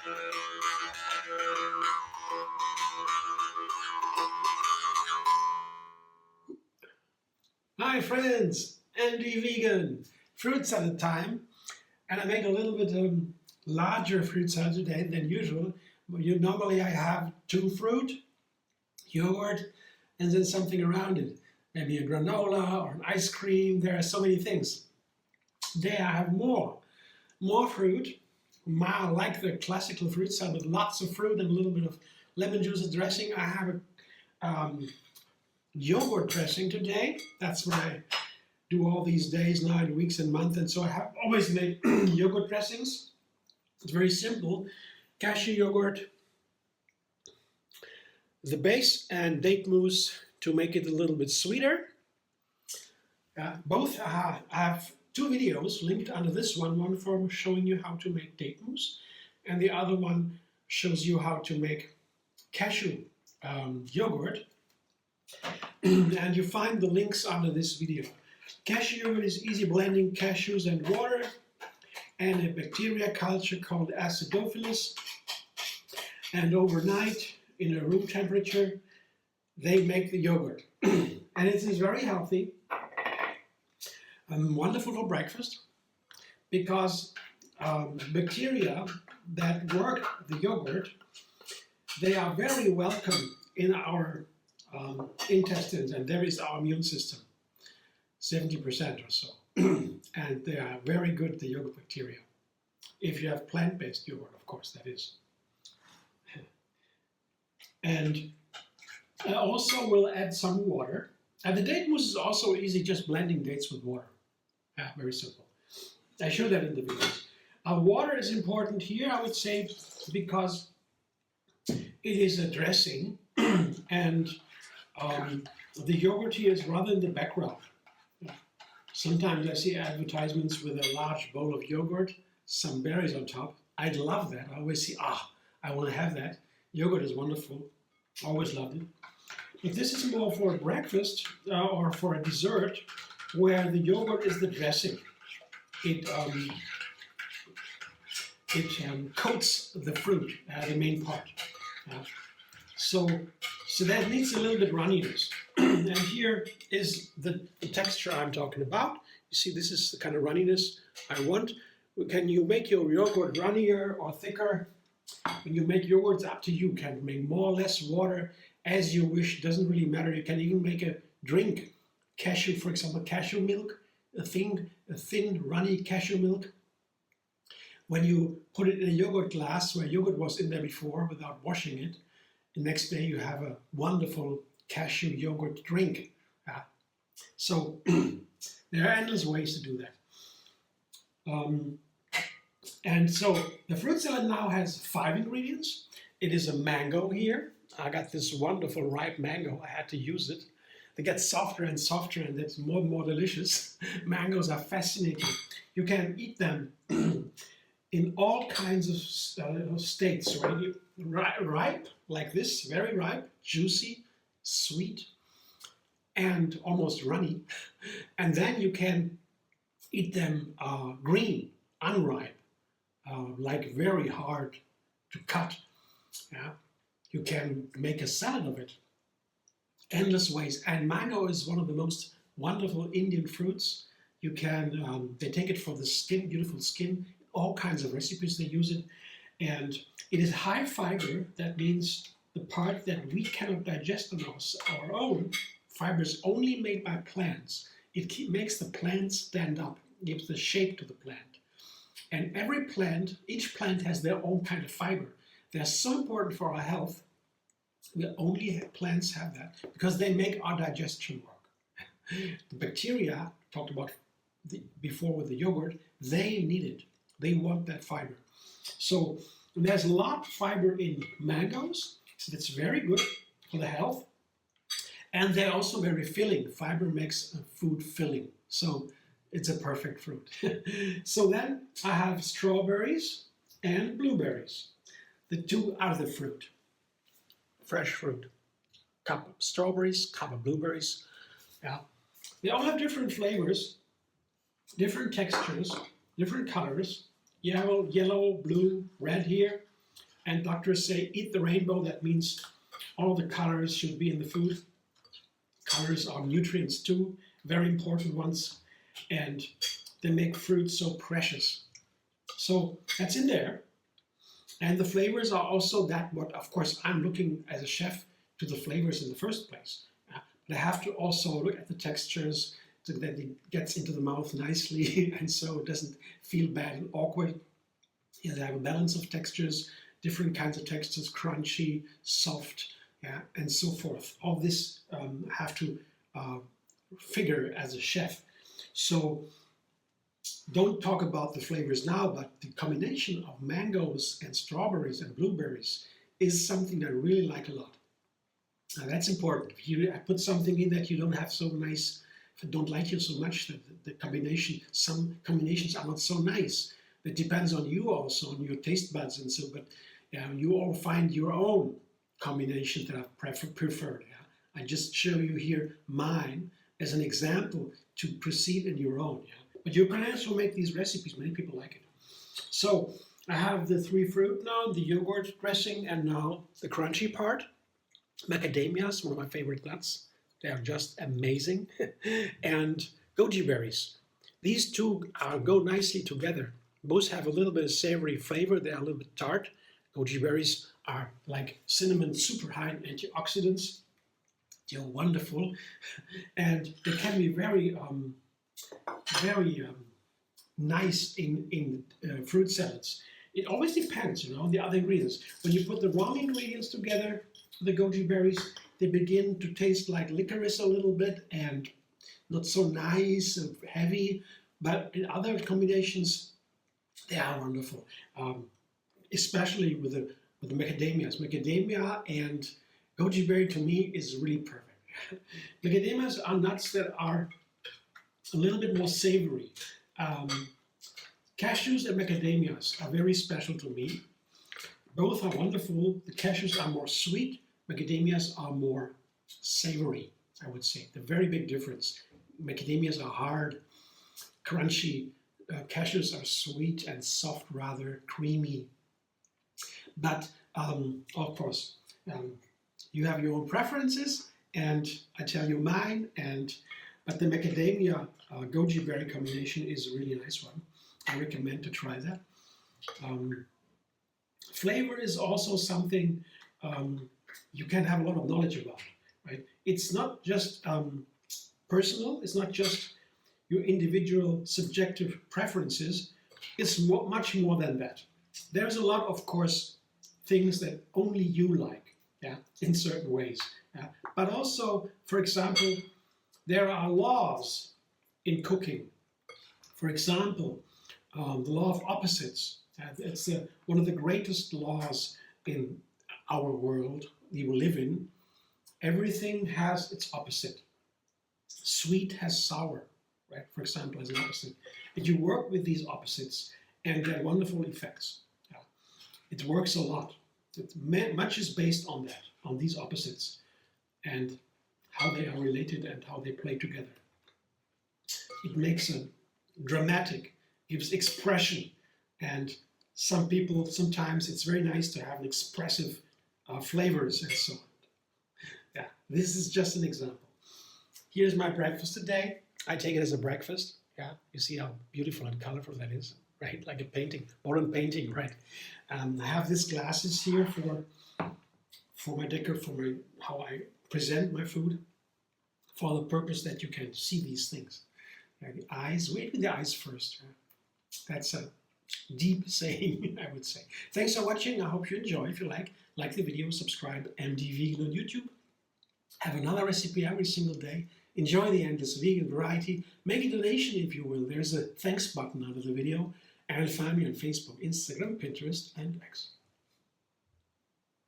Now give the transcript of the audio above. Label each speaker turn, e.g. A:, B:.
A: Hi friends, Andy Vegan, fruit salad time, and I make a little bit larger fruit salad today than usual. Normally I have 2 fruit, yogurt, and then something around it, maybe a granola or an ice cream. There are so many things. Today I have more fruit, like the classical fruit salad with lots of fruit and a little bit of lemon juice dressing. I have a yogurt dressing today. That's what I do all these days now, in weeks and months, and so I have always made yogurt dressings. It's very simple. Cashew yogurt, the base, and date mousse to make it a little bit sweeter. Both I have 2 videos linked under this one for showing you how to make date mousse, and the other one shows you how to make cashew yogurt. And you find the links under this video. Cashew yogurt is easy blending cashews and water and a bacteria culture called acidophilus. And overnight, in a room temperature, they make the yogurt. And it is very healthy, wonderful for breakfast, because bacteria that work the yogurt, they are very welcome in our intestines, and there is our immune system, 70% or so. And they are very good, the yogurt bacteria. If you have plant-based yogurt, of course, that is. And I also will add some water. And the date mousse is also easy, just blending dates with water. Very simple. I show that in the videos. Water is important here, I would say, because it is a dressing, and the yogurt here is rather in the background. Sometimes I see advertisements with a large bowl of yogurt, some berries on top. I'd love that. I always see, I want to have that. Yogurt is wonderful. Always loved it. But this is more for a breakfast or for a dessert, where the yogurt is the dressing. It coats the fruit, the main part. So that needs a little bit runniness. And here is the texture I'm talking about. You see, this is the kind of runniness I want. Can you make your yogurt runnier or thicker? When you make yogurt, it's up to you. You can make more or less water as you wish. It doesn't really matter. You can even make a drink. Cashew, for example, cashew milk, a thin, runny cashew milk. When you put it in a yogurt glass where yogurt was in there before without washing it, the next day you have a wonderful cashew yogurt drink. So there are endless ways to do that. And so the fruit salad now has 5 ingredients. It is a mango here. I got this wonderful ripe mango. I had to use it. They get softer and softer, and it's more and more delicious. Mangoes are fascinating. You can eat them in all kinds of states. Ripe, like this, very ripe, juicy, sweet, and almost runny. And then you can eat them green, unripe, like very hard to cut. You can make a salad of it. Endless ways. And mango is one of the most wonderful Indian fruits. You can, they take it for the skin, beautiful skin, all kinds of recipes they use it. And it is high fiber. That means the part that we cannot digest on our own, fiber is only made by plants. It makes the plant stand up, gives the shape to the plant. And every plant, each plant has their own kind of fiber. They're so important for our health. Only plants have that because they make our digestion work. The bacteria, talked about before with the yogurt, they need it. They want that fiber. So there's a lot of fiber in mangoes. That's very good for the health. And they're also very filling. Fiber makes food filling. So it's a perfect fruit. So then I have strawberries and blueberries. The 2 other fruit. Fresh fruit. Cup of strawberries, cup of blueberries. They all have different flavors, different textures, different colors. Yellow, blue, red here. And doctors say eat the rainbow. That means all the colors should be in the food. Colors are nutrients too, very important ones. And they make fruit so precious. So that's in there. And the flavors are also that what, of course, I'm looking as a chef to the flavors in the first place. But I have to also look at the textures so that it gets into the mouth nicely and so it doesn't feel bad and awkward. Yeah, they have a balance of textures, different kinds of textures, crunchy, soft, yeah, and so forth. All this I have to figure as a chef. So don't talk about the flavors now, but the combination of mangoes and strawberries and blueberries is something that I really like a lot. Now that's important. If you put something in that you don't have so nice, don't like you so much, the combination, some combinations are not so nice. It depends on you also, on your taste buds and so, but you all find your own combinations that are preferred. Yeah? I just show you here mine as an example to proceed in your own. Yeah? But you can also make these recipes, many people like it. So I have the 3 fruit now, the yogurt dressing, and now the crunchy part. Macadamias, one of my favorite nuts. They are just amazing. And goji berries. These two go nicely together. Both have a little bit of savory flavor. They are a little bit tart. Goji berries are like cinnamon, super high in antioxidants. They're wonderful. And they can be very nice in fruit salads. It always depends, on the other ingredients. When you put the wrong ingredients together, the goji berries, they begin to taste like licorice a little bit and not so nice and heavy. But in other combinations, they are wonderful. Especially with the macadamias. Macadamia and goji berry to me is really perfect. Macadamias are nuts that are a little bit more savory. Cashews and macadamias are very special to me. Both are wonderful. The cashews are more sweet. Macadamias are more savory, I would say. The very big difference. Macadamias are hard, crunchy. Cashews are sweet and soft, rather creamy. But of course, you have your own preferences, and I tell you mine. But the macadamia goji berry combination is a really nice one. I recommend to try that. Flavor is also something you can have a lot of knowledge about, right? It's not just personal. It's not just your individual subjective preferences. It's much more than that. There's a lot, of course, things that only you like, yeah, in certain ways. Yeah? But also, for example, there are laws in cooking. For example, the law of opposites. It's one of the greatest laws in our world we live in. Everything has its opposite. Sweet has sour, right? For example, as an opposite. And you work with these opposites and get wonderful effects. Yeah. It works a lot. Much is based on that, on these opposites, and how they are related and how they play together. It makes a dramatic, gives expression, and some people, sometimes it's very nice to have expressive flavors and so on. Yeah, this is just an example. Here's my breakfast today. I take it as a breakfast. Yeah, you see how beautiful and colorful that is, right? Like a painting, modern painting, right? I have these glasses here for my decor, for how I present my food, for the purpose that you can see these things. The eyes, wait with the eyes first. That's a deep saying, I would say. Thanks for watching. I hope you enjoy. If you like the video, subscribe. MD Vegan on YouTube. Have another recipe every single day. Enjoy the endless vegan variety. Make a donation if you will. There's a thanks button under the video. And find me on Facebook, Instagram, Pinterest, and X.